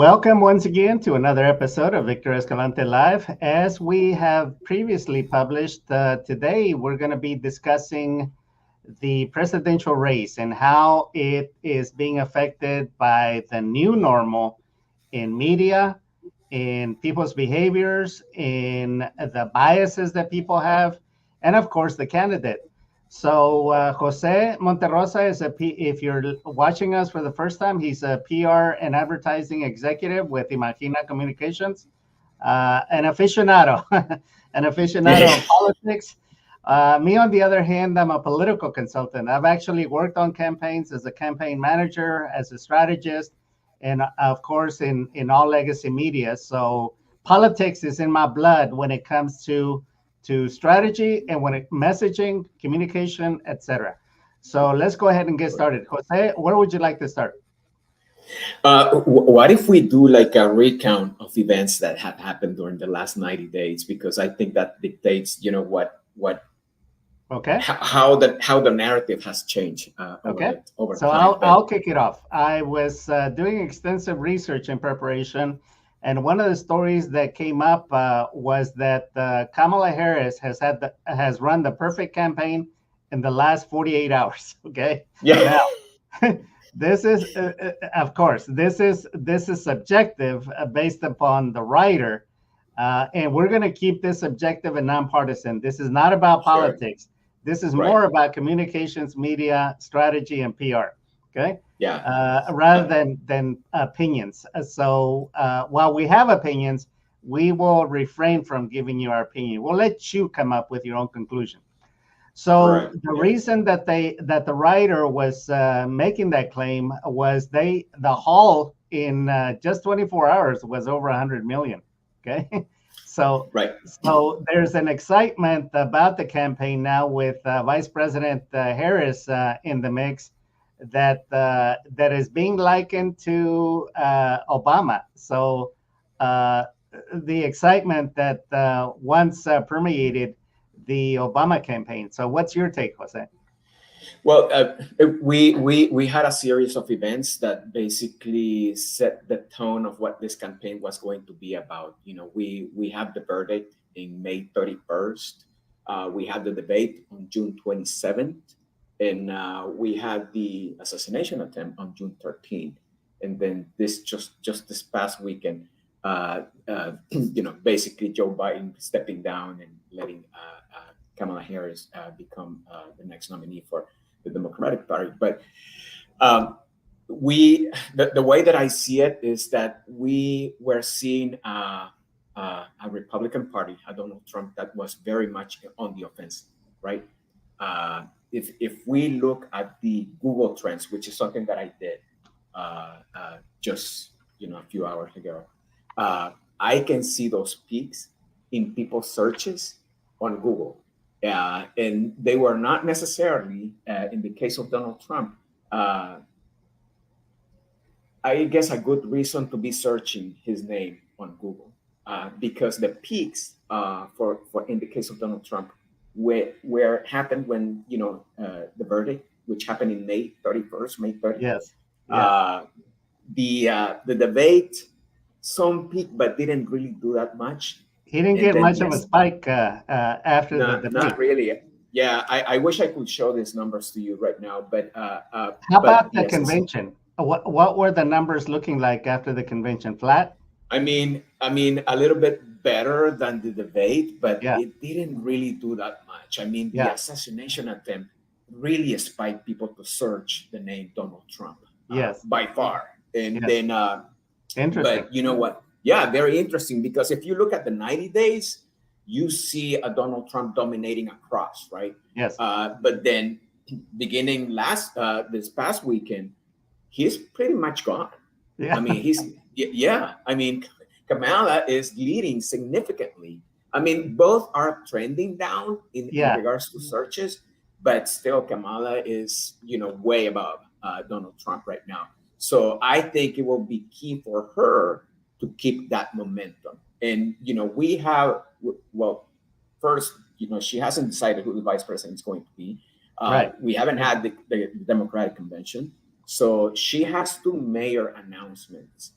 Welcome once again to another episode of Victor Escalante Live. As we have previously published, today we're going to be discussing the presidential race and how it is being affected by the new normal in media, in people's behaviors, in the biases that people have, and of course the candidate. So Jose Monterrosa is if you're watching us for the first time, he's a PR and advertising executive with Imagina Communications, an aficionado, an aficionado of politics. Me, on the other hand, I'm a political consultant. I've actually worked on campaigns as a campaign manager, as a strategist, and of course in all legacy media. So politics is in my blood when it comes to strategy and when it messaging, communication, etc. So let's go ahead and get started. Jose, where would you like to start? What if we do like a recount of events that have happened during the last 90 days? Because I think that dictates, what Okay. how the narrative has changed over So time. I'll kick it off. I was doing extensive research in preparation, and one of the stories that came up was that Kamala Harris has run the perfect campaign in the last 48 hours. Okay. Yeah. Now, this is, of course, this is subjective based upon the writer, and we're going to keep this objective and nonpartisan. This is not about Sure. politics. This is more about communications, media, strategy, and PR. Okay. Yeah. Rather than opinions. So while we have opinions, we will refrain from giving you our opinion. We'll let you come up with your own conclusion. So the reason that the writer was making that claim was the haul in just 24 hours was over 100 million. Okay. So there's an excitement about the campaign now with Vice President Harris in the mix that is being likened to Obama. So the excitement that once permeated the Obama campaign. So what's your take, Jose? Well, we had a series of events that basically set the tone of what this campaign was going to be about. We had the verdict in May 31st. We had the debate on June 27th, and we had the assassination attempt on June 13th. And then just this past weekend, basically Joe Biden stepping down and letting Kamala Harris become the next nominee for the Democratic Party. But the way that I see it is that we were seeing a Republican Party, a Donald Trump, that was very much on the offensive, right? If we look at the Google Trends, which is something that I did just a few hours ago, I can see those peaks in people's searches on Google. And they were not necessarily, in the case of Donald Trump, I guess a good reason to be searching his name on Google, because the peaks for in the case of Donald Trump where happened when the verdict, which happened in May 31st, May 30th. Yes. The debate, some peaked but didn't really do that much. He didn't get much of a spike after the debate. Not really. Yeah, I wish I could show these numbers to you right now, but how about the convention? What were the numbers looking like after the convention? Flat? I mean, a little bit better than the debate, but it didn't really do that much. I mean, the assassination attempt really spiked people to search the name Donald Trump. By far. And then, interesting. But you know what? Yeah, very interesting, because if you look at the 90 days, you see a Donald Trump dominating across, right? Yes. But then beginning this past weekend, he's pretty much gone. Yeah. I mean, Kamala is leading significantly. I mean, both are trending down in regards to searches, but still Kamala is, way above Donald Trump right now. So I think it will be key for her to keep that momentum. And, we have, first, she hasn't decided who the vice president is going to be. We haven't had the Democratic convention. So she has two mayor announcements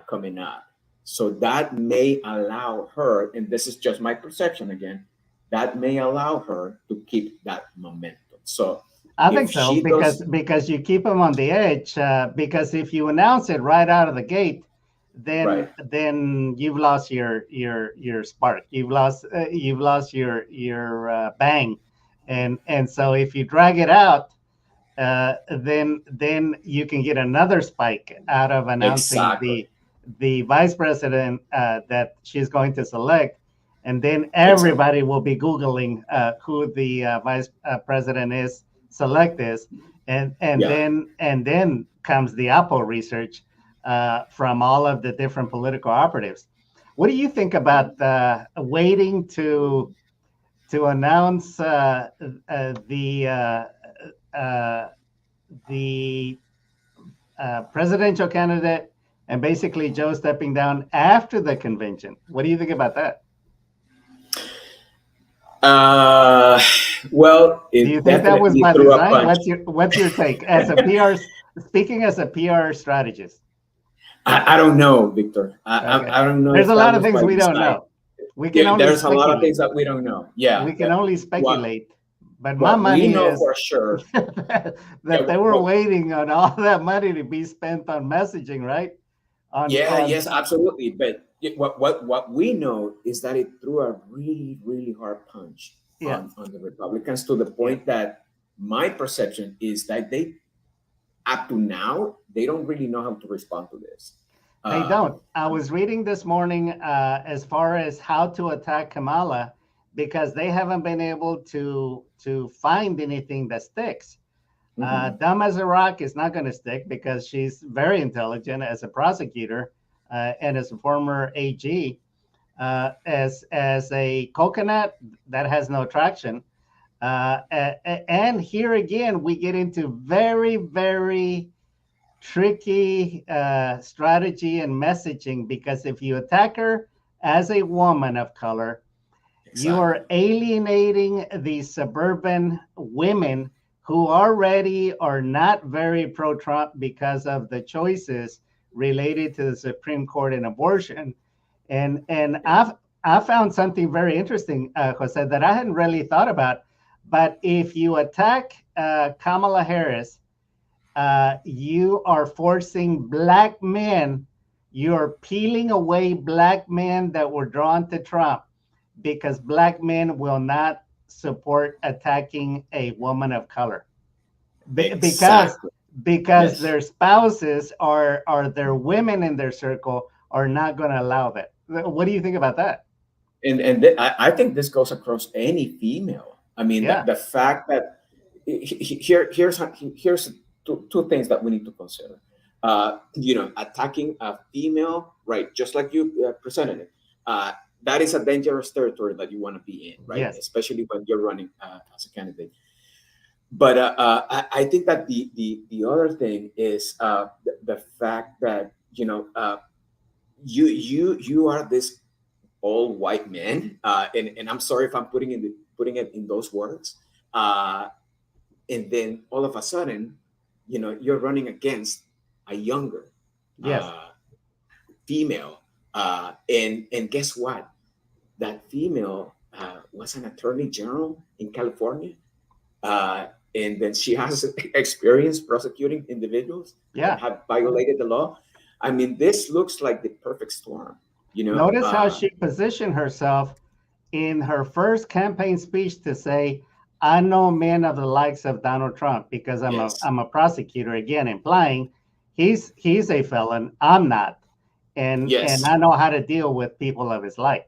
coming up. So that may allow her, and this is just my perception again, that may allow her to keep that momentum. So I think if so she does, because you keep them on the edge. Because if you announce it right out of the gate, right, then you've lost your spark. You've lost your bang, and so if you drag it out, then you can get another spike out of announcing exactly, the vice president that she's going to select, and then exactly, everybody will be googling who the vice president is select is, yeah. and then comes the Apple research from all of the different political operatives. What do you think about waiting to announce uh, the presidential candidate and basically Joe stepping down after the convention? What do you think about that? Uh, well, Do you it think that was definitely by threw a design? punch. What's your take as a PR speaking as a PR strategist? I don't know, Victor. Okay, I don't know there's if a that lot of was things by we don't design. know. We can Yeah, only there's a lot of speculate. things that we don't know. Yeah, We can only what speculate. But my what we money know is for sure. that Yeah, they were waiting on all that money to be spent on messaging, right? On yes, absolutely. But what we know is that it threw a really hard punch yeah, on the Republicans to the yeah. point that my perception is that they, up to now, they don't really know how to respond to this. They don't. I was reading this morning as far as how to attack Kamala because they haven't been able to find anything that sticks. Dumb as a rock is not going to stick because she's very intelligent as a prosecutor and as a former AG. As a coconut, that has no traction. And here again, we get into very tricky strategy and messaging because if you attack her as a woman of color, you are alienating the suburban women who already are not very pro-Trump because of the choices related to the Supreme Court and abortion. And I found something very interesting, Jose, that I hadn't really thought about. But if you attack Kamala Harris, you are forcing black men, you're peeling away black men that were drawn to Trump because black men will not support attacking a woman of color because Exactly. because Yes. their spouses are their women in their circle are not going to allow that. What do you think about that? I think this goes across any female. I mean, Yeah. the fact that here's two things that we need to consider. Attacking a female, right? Just like you presented it. That is a dangerous territory that you want to be in, right? Yes. Especially when you're running as a candidate. But I think that the other thing is the fact that you are this all white man, and I'm sorry if I'm putting it in those words, and then all of a sudden, you're running against a younger Yes. female, and guess what? That female was an attorney general in California, and then she has experience prosecuting individuals Yeah. that have violated the law. I mean, this looks like the perfect storm. Notice how she positioned herself in her first campaign speech to say, I know men of the likes of Donald Trump because Yes. I'm a prosecutor, again implying he's a felon, I'm not. And Yes. I know how to deal with people of his like.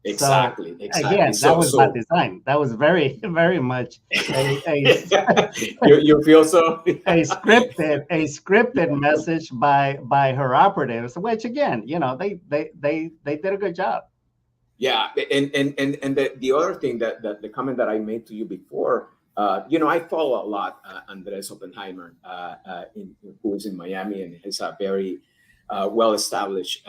Exactly. So, again, that was by design. That was very much you feel so a scripted message by her operatives, which again, they did a good job. Yeah, and the other thing that the comment that I made to you before, I follow a lot Andres Oppenheimer, who is in Miami and is a very well-established,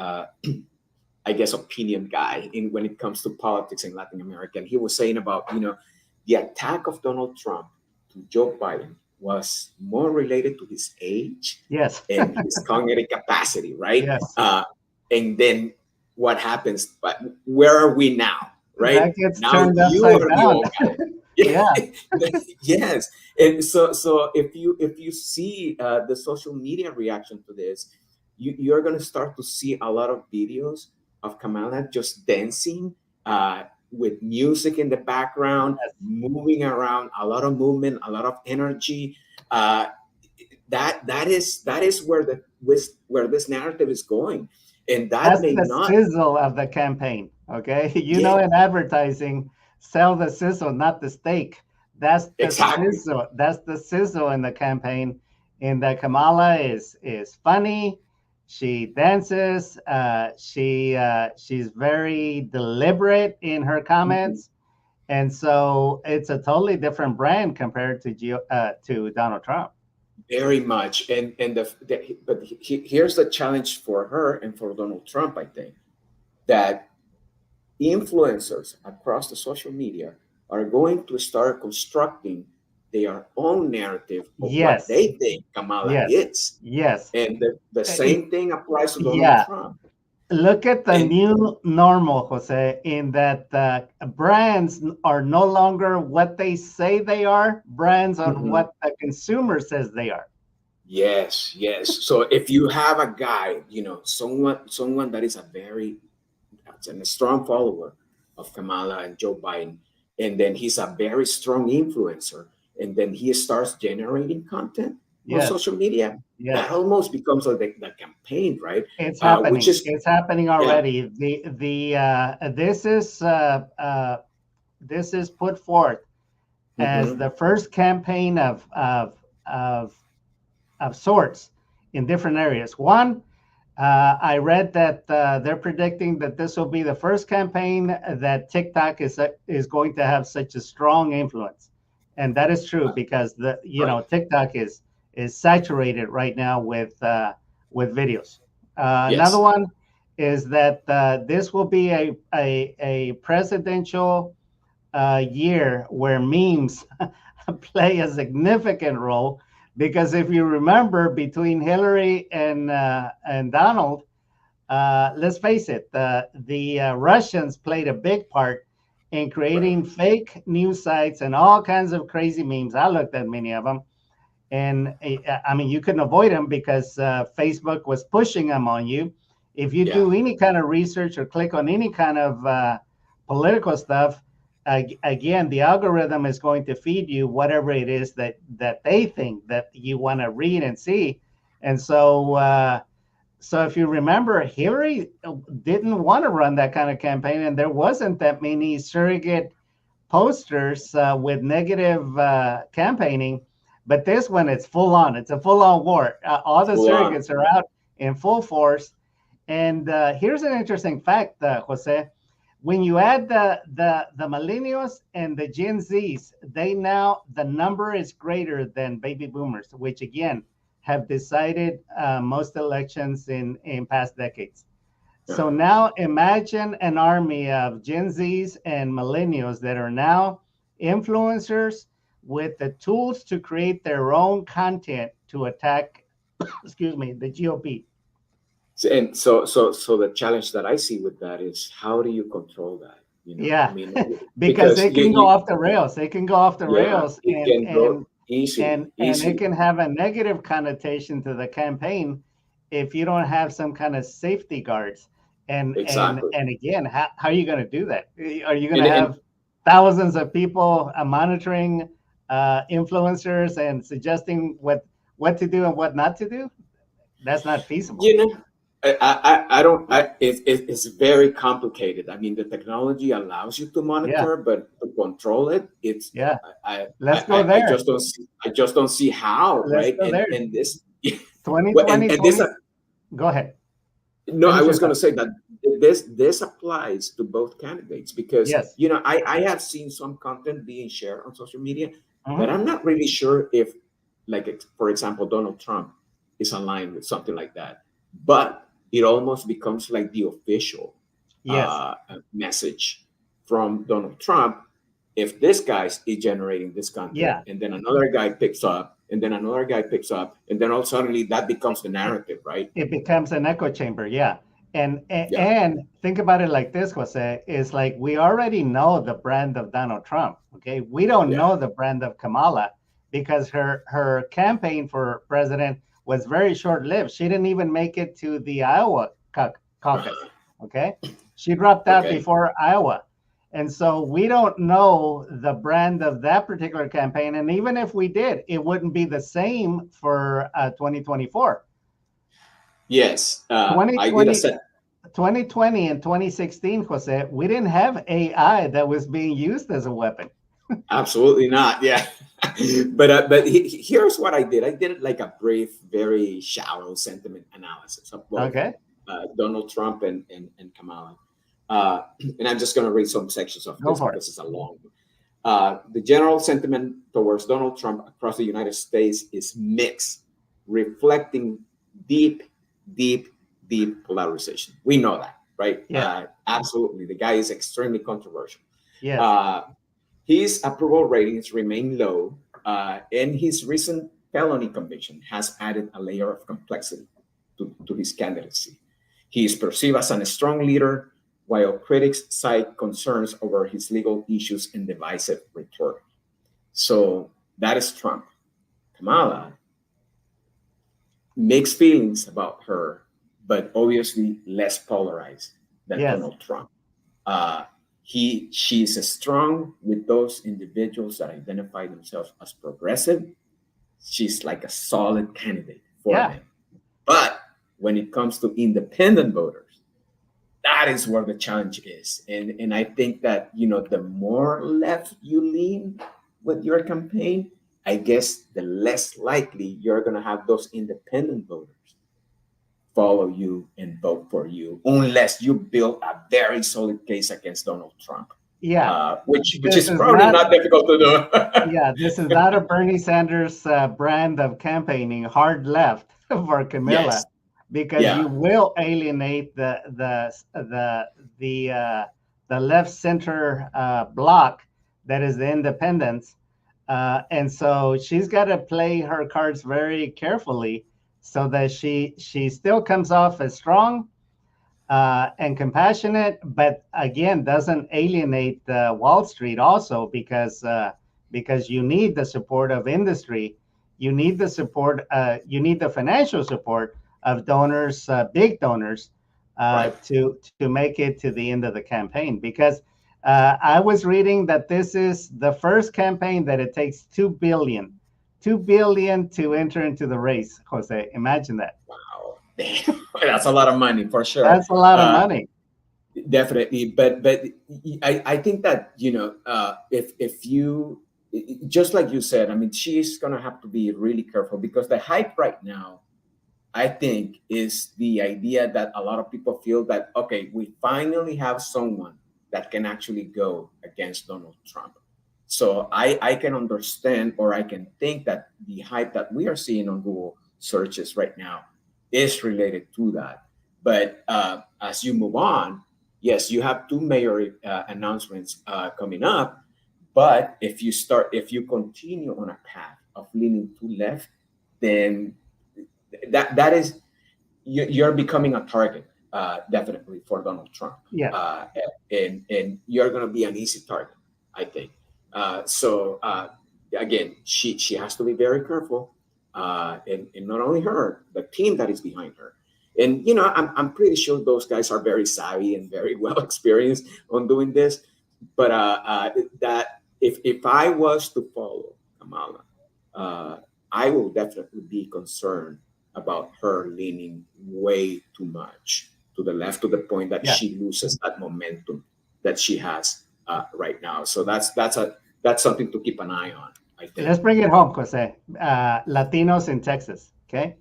I guess, opinion guy when it comes to politics in Latin America. And he was saying about the attack of Donald Trump to Joe Biden was more related to his age Yes. and his cognitive capacity, right? Yes. And then what happens? But where are we now, right? That gets Now turned you upside are the down. old guy. Yeah. Yes. And so if you see the social media reaction to this, you're going to start to see a lot of videos of Kamala just dancing with music in the background, Yes. moving around, a lot of movement, a lot of energy. Uh, that is where this narrative is going, and that That's may the not. sizzle of the campaign. Okay. You know, Yeah, in advertising, sell the sizzle, not the steak. That's the exactly. sizzle. That's the sizzle in the campaign. In that Kamala is funny. She dances. She's very deliberate in her Mhm. comments, and so it's a totally different brand compared to to Donald Trump. Very much, and but here's the challenge for her and for Donald Trump. I think that influencers across the social media are going to start constructing their own narrative of what Yes. they think Kamala Yes. is. Yes. And the It- same thing applies to Donald yeah. Trump. Look at the And new normal, Jose, in that brands are no longer what they say they are, brands are Mhm. what the consumer says they are. Yes, yes. So if you have a guy, someone that is a strong follower of Kamala and Joe Biden, and then he's a very strong influencer, and then he starts generating content on Yes. social media, that Yes. almost becomes like the campaign, right? It's Which happening. is, It's happening yeah. already. This is put forth as Mhm. the first campaign of of sorts in different areas. One, I read that they're predicting that this will be the first campaign that TikTok is going to have such a strong influence, and that is true because Right. TikTok is saturated right now with videos. Another Yes. one is that this will be a presidential year where memes play a significant role because if you remember between Hillary and Donald, let's face it, the Russians played a big part in Right. creating fake news sites and all kinds of crazy memes. I looked at many of them, and I mean you couldn't avoid them because Facebook was pushing them on you. If you Yeah. do any kind of research or click on any kind of political stuff, again, the algorithm is going to feed you whatever it is that they think that you want to read and see. And so if you remember, Hillary didn't want to run that kind of campaign, and there wasn't that many surrogate posters with negative campaigning. But this one, it's full on. It's a full on war. All the Full on. surrogates are out in full force. And here's an interesting fact, Jose. When you add the millennials and the Gen Zs, the number is greater than baby boomers, which again have decided most elections in past decades. So Uh-huh. now imagine an army of Gen Zs and millennials that are now influencers with the tools to create their own content to attack, excuse me, the GOP. And so the challenge that I see with that is, how do you control that? I Yeah, mean, because because they can go off the rails. They can go off the yeah, rails, it can go easily, and it easily. can have a negative connotation to the campaign if you don't have some kind of safety guards. Exactly. And again, how are you going to do that? Are you going to And have thousands of people monitoring influencers and suggesting what to do and what not to do? That's not feasible. you know, I don't. It's very complicated. I mean, the technology allows you to Yeah, monitor, but to control it, yeah. I, Let's go there. I just don't see how, Let's right? go there. And this, well, 2020, and this. 20. Go ahead. No, I Finish your was going to thought. say that this applies to both candidates, because Yes. I have seen some content being shared on social media, but Mhm. I'm not really sure if, like, for example, Donald Trump is aligned with something like that. But it almost becomes like the official Yes. message from Donald Trump, if this guy's generating this content, Yeah. and then another guy picks up, and then another guy picks up, and then all suddenly that becomes the narrative, right? It becomes an echo chamber, yeah. And Yeah. and think about it like this, Jose, is like we already know the brand of Donald Trump. Okay. We don't Yeah. know the brand of Kamala because her campaign for president was very short-lived. She didn't even make it to the Iowa caucus. Okay. She dropped out Okay. before Iowa. And so we don't know the brand of that particular campaign. And even if we did, it wouldn't be the same for 2024. Yes. I did a 2020, set. 2020 and 2016, Jose, we didn't have AI that was being used as a weapon. Absolutely not. Yeah. but here's what I did. I did like a brief, very shallow sentiment analysis of both Okay. Donald Trump and Kamala. And I'm just going to read some sections of Go this for it. because it's a long one. The general sentiment towards Donald Trump across the United States is mixed, reflecting deep polarization. We know that, right? Yeah. Absolutely. The guy is extremely controversial. Yes. His approval ratings remain low, and his recent felony conviction has added a layer of complexity to his candidacy. He is perceived as a strong leader, while critics cite concerns over his legal issues and divisive rhetoric. So that is Trump. Kamala, mixed feelings about her, but obviously less polarized than Yes. Donald Trump. She's strong with those individuals that identify themselves as progressive. She's like a solid candidate for them. But when it comes to independent voters, that is where the challenge is. And I think that, the more left you lean with your campaign, I guess the less likely you're going to have those independent voters follow you and vote for you, unless you build a very solid case against Donald Trump. Yeah. Which is probably not difficult to do. Yeah, this is not a Bernie Sanders brand of campaigning, hard left for Kamala, Yes. because you will alienate the left center bloc that is the independents, and so she's got to play her cards very carefully so that she still comes off as strong and compassionate, but again doesn't alienate Wall Street also, because you need the support of industry, you need the support, you need the financial support of donors, big donors, right, to make it to the end of the campaign. Because I was reading that this is the first campaign that it takes $2 billion to enter into the race. Jose, imagine that. Wow, that's a lot of money for sure. That's a lot of money. Definitely, but I think that if you, just like you said, I mean, she's gonna have to be really careful, because the hype right now, I think, is the idea that a lot of people feel that, okay, we finally have someone that can actually go against Donald Trump. So I can understand, or I can think that the hype that we are seeing on Google searches right now is related to that. But as you move on, yes, you have two major announcements coming up. But if you continue on a path of leaning too left, then that is, you're becoming a target, definitely, for Donald Trump. Yeah. And you're going to be an easy target, I think. So again, she has to be very careful, and not only her, the team that is behind her. And I'm pretty sure those guys are very savvy and very well experienced on doing this. But that if I was to follow Kamala, I will definitely be concerned about her leaning way too much to the left, to the point that she loses that momentum that she has right now. So that's something to keep an eye on, I think. Let's bring it home, Jose. Latinos in Texas, okay?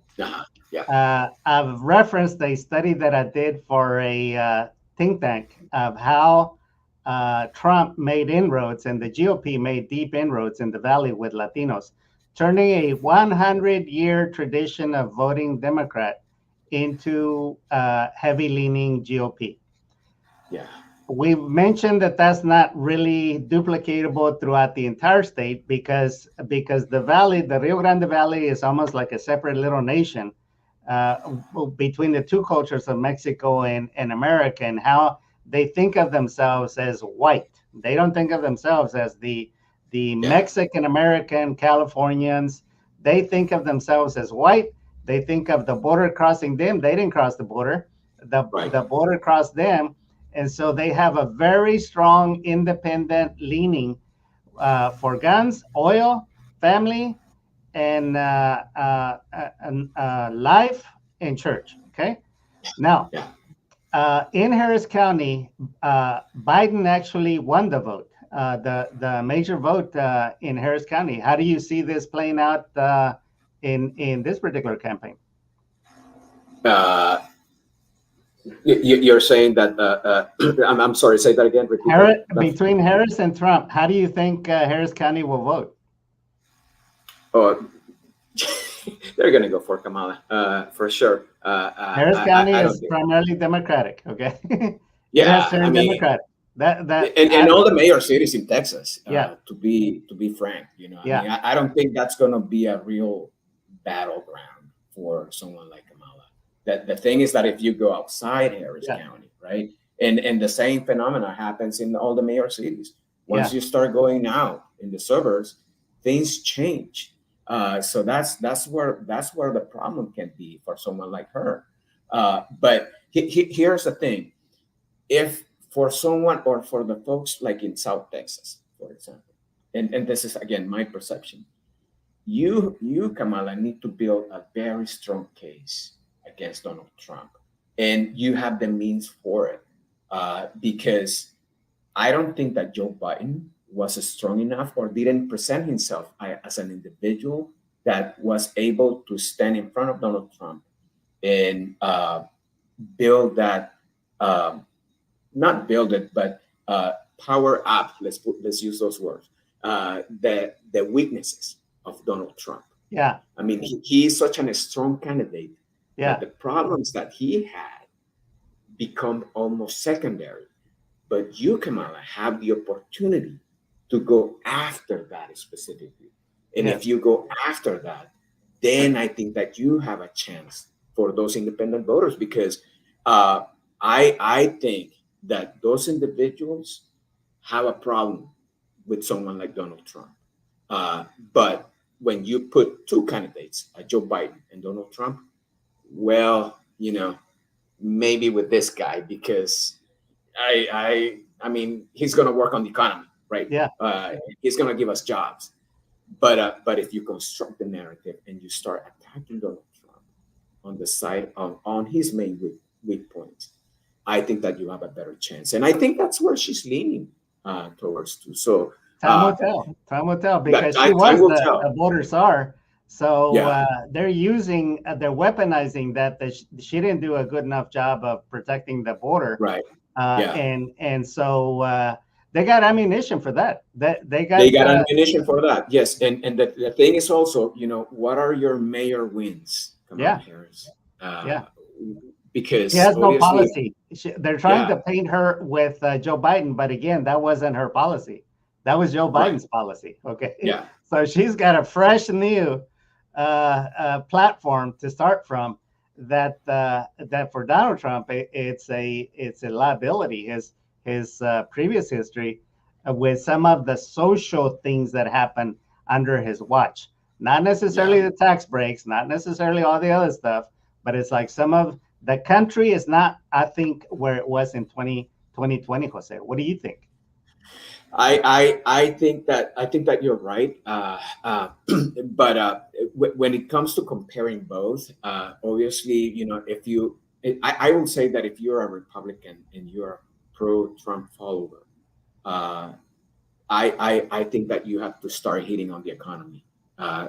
I've referenced a study that I did for a think tank of how Trump made inroads and the GOP made deep inroads in the Valley with Latinos, turning a 100-year tradition of voting Democrat into heavy-leaning GOP. Yeah. we mentioned that that's not really duplicatable throughout the entire state because the valley, the Rio Grande Valley, is almost like a separate little nation between the two cultures of Mexico and America, and how they think of themselves as white. They don't think of themselves as the Mexican American Californians. They think of themselves as white. They think of the border crossing them. They didn't cross the border. The border crossed them. And so they have a very strong independent leaning for guns, oil, family, and life and church. Okay. Now, in Harris County, Biden actually won the vote, the major vote in Harris County. How do you see this playing out in this particular campaign? You're saying that I'm sorry, say that again. Between Harris and Trump, how do you think Harris County will vote? Oh, they're going to go for Kamala for sure. Harris County is primarily Democratic. Okay. Yeah, I mean, Democratic. And all the major cities in Texas. To be frank, I mean, I don't think that's going to be a real battleground for someone like Kamala. That the thing is that if you go outside Harris County, right, and the same phenomena happens in all the major cities. Once you start going out in the suburbs, things change. So that's where the problem can be for someone like her. But here's the thing: if for someone or for the folks like in South Texas, for example, and this is again my perception, you Kamala need to build a very strong case against Donald Trump, and you have the means for it, because I don't think that Joe Biden was strong enough or didn't present himself as an individual that was able to stand in front of Donald Trump and build that, not build it, but power up. Let's use those words. The weaknesses of Donald Trump. Yeah, I mean, he is such a strong candidate. Yeah, the problems that he had become almost secondary. But you, Kamala, have the opportunity to go after that specifically. And if you go after that, then I think that you have a chance for those independent voters, because I think that those individuals have a problem with someone like Donald Trump. But when you put two candidates, Joe Biden and Donald Trump, well, maybe with this guy, because I mean, he's going to work on the economy, right? Yeah. He's going to give us jobs. But if you construct the narrative and you start attacking Donald Trump on the side on his main weak points, I think that you have a better chance. And I think that's where she's leaning towards too. So time will tell. Time will tell, because she was the voter czar. So they're weaponizing that she didn't do a good enough job of protecting the border. Right. And so they got ammunition for that. They got ammunition for that. Yes. And the thing is also, what are your mayor wins? Kamala Harris. Because she has no policy. They're trying to paint her with Joe Biden, but again, that wasn't her policy. That was Joe Biden's policy. Okay. Yeah. So she's got a fresh new platform to start from. That for Donald Trump, it's a liability. His previous history with some of the social things that happened under his watch, not necessarily the tax breaks, not necessarily all the other stuff, but it's like some of the country is not, I think, where it was in 2020. Jose, what do you think? I think that you're right. But when it comes to comparing both, obviously, I will say that if you're a Republican and you're a pro-Trump follower, I think that you have to start hitting on the economy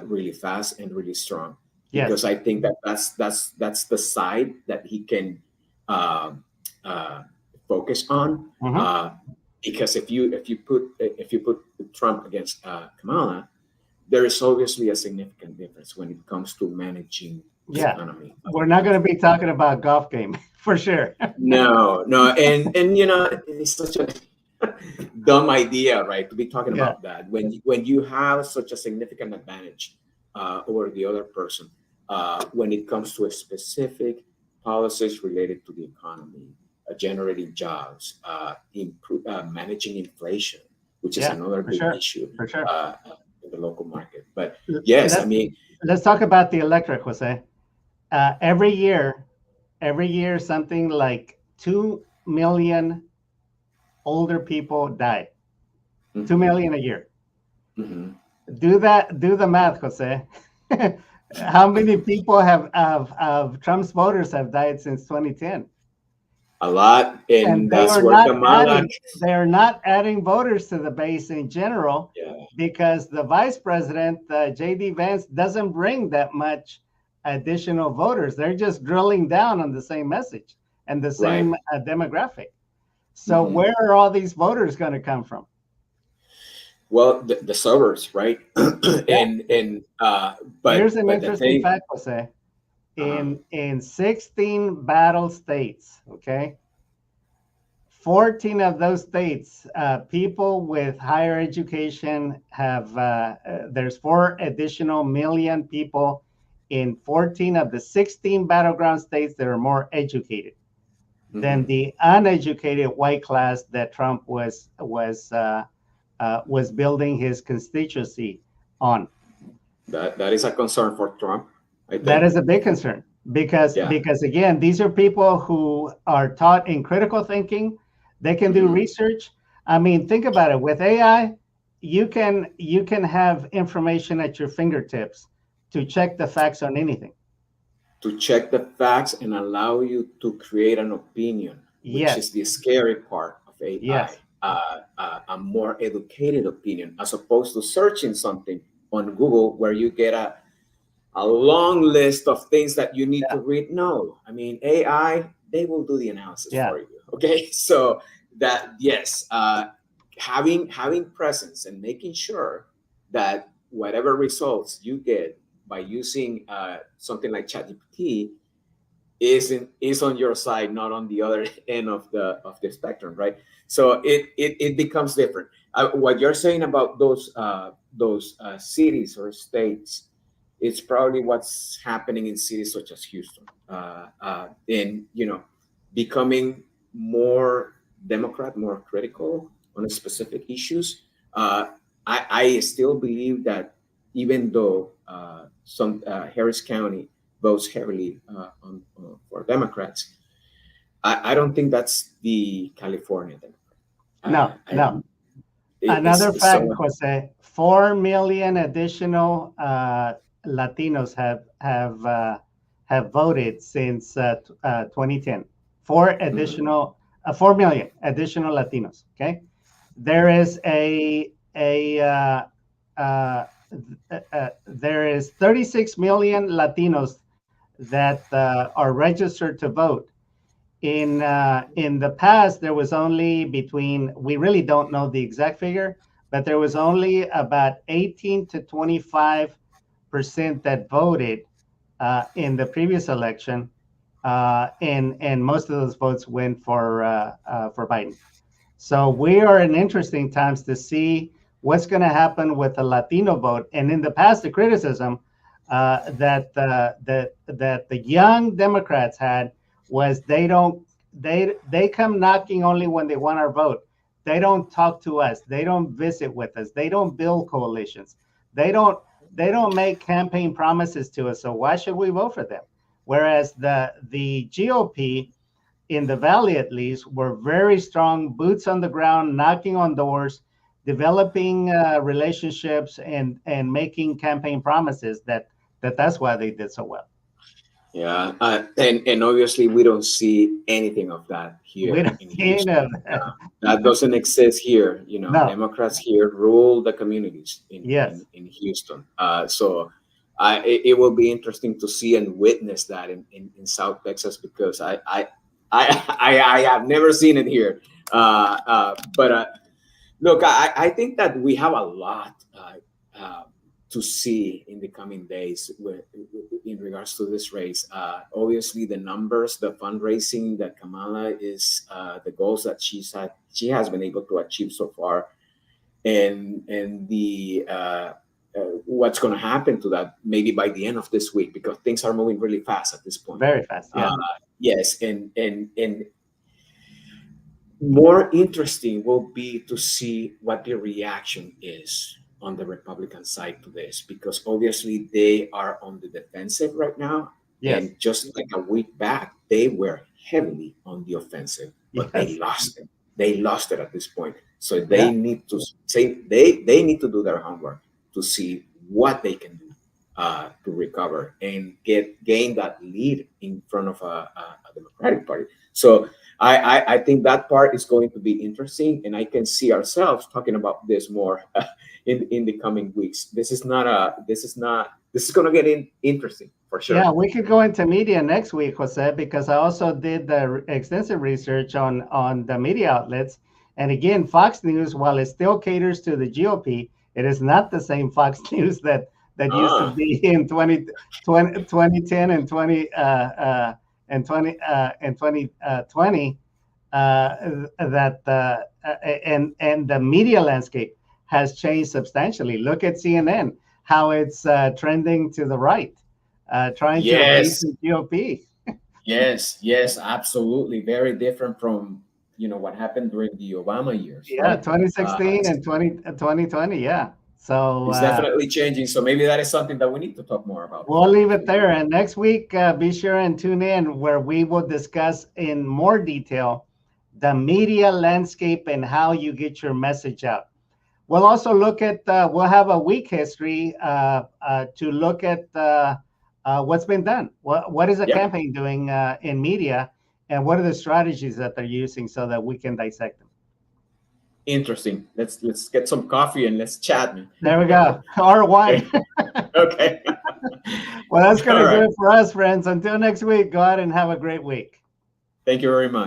really fast and really strong. Yes. Because I think that's the side that he can focus on. Mm-hmm. Because if you put Trump against Kamala, there is obviously a significant difference when it comes to managing the economy. We're not going to be talking about golf game for sure. No, and it's such a dumb idea, right, to be talking about that when you have such a significant advantage over the other person when it comes to a specific policies related to the economy, generating jobs, managing inflation, which is another big issue in the local market. But yes, let's talk about the electric, Jose. Every year, something like 2 million older people die. 2 million a year. Do the math, Jose. How many people of Trump's voters have died since 2010? A lot, and that's where they are not adding voters to the base in general because the vice president, J.D. Vance, doesn't bring that much additional voters. They're just drilling down on the same message and the same demographic. So where are all these voters going to come from? Well, the suburbs, right? But here's an interesting fact, Jose. In 16 battle states, 14 of those states, people with higher education have, there's 4 additional million people in 14 of the 16 battleground states that are more educated than the uneducated white class that Trump was building his constituency on. That is a concern for Trump. I think. That is a big concern because again, these are people who are taught in critical thinking. They can do research. I mean, think about it. With AI, you can have information at your fingertips to check the facts on anything. To check the facts and allow you to create an opinion, which is the scary part of AI. A more educated opinion, as opposed to searching something on Google where you get a long list of things that you need to read. No, I mean, AI, they will do the analysis for you. Okay, so that having presence and making sure that whatever results you get by using something like ChatGPT is on your side, not on the other end of the spectrum, right? So it becomes different. What you're saying about those cities or states, it's probably what's happening in cities such as Houston, in becoming more Democrat, more critical on specific issues. I still believe that even though some Harris County votes heavily for Democrats, I don't think that's the California Democrat. No. Another fact, Jose, 4 million additional Latinos have voted since 2010. 4 million additional Latinos. Okay, there is there is 36 million Latinos that are registered to vote. In the past, there was only we really don't know the exact figure, but there was only about 18 to 25% that voted in the previous election, and most of those votes went for Biden. So we are in interesting times to see what's going to happen with the Latino vote. And in the past, the criticism that the young Democrats had was they come knocking only when they want our vote. They don't talk to us. They don't visit with us. They don't build coalitions. They don't make campaign promises to us. So why should we vote for them? Whereas the GOP in the Valley, at least, were very strong, boots on the ground, knocking on doors, developing relationships and making campaign promises. That's why they did so well. Yeah, and obviously we don't see anything of that here. We don't see that doesn't exist here. No. Democrats here rule the communities in Houston. So it will be interesting to see and witness that in South Texas, because I have never seen it here. But look, I think that we have a lot to see in the coming days in regards to this race. Obviously, the numbers, the fundraising that Kamala is, the goals that she has been able to achieve so far, and the what's going to happen to that maybe by the end of this week, because things are moving really fast at this point. Very fast, yeah. Yes, and more interesting will be to see what the reaction is on the Republican side to this, because obviously they are on the defensive right now. Yes. And just like a week back, they were heavily on the offensive, but they lost it. They lost it at this point. So they need to say they need to do their homework to see what they can do to recover and gain that lead in front of a Democratic Party. So I think that part is going to be interesting, and I can see ourselves talking about this more in the coming weeks. This is going to get interesting for sure. Yeah, we could go into media next week, Jose, because I also did the extensive research on the media outlets. And again, Fox News, while it still caters to the GOP, it is not the same Fox News that used to be in 2010 and 2020. And the media landscape has changed substantially. Look at CNN, how it's trending to the right, trying to raise the GOP. Yes, absolutely. Very different from what happened during the Obama years. Yeah, right? 2016 and 2020. Yeah. So it's definitely changing. So maybe that is something that we need to talk more about. We'll leave it there. And next week, be sure and tune in, where we will discuss in more detail the media landscape and how you get your message out. We'll also look at, we'll have a week history to look at what's been done. What is the campaign doing in media, and what are the strategies that they're using so that we can dissect them. Interesting. Let's get some coffee and let's chat. There we go. Or wine. Okay. Well, that's going to do it for us, friends. Until next week, go out and have a great week. Thank you very much.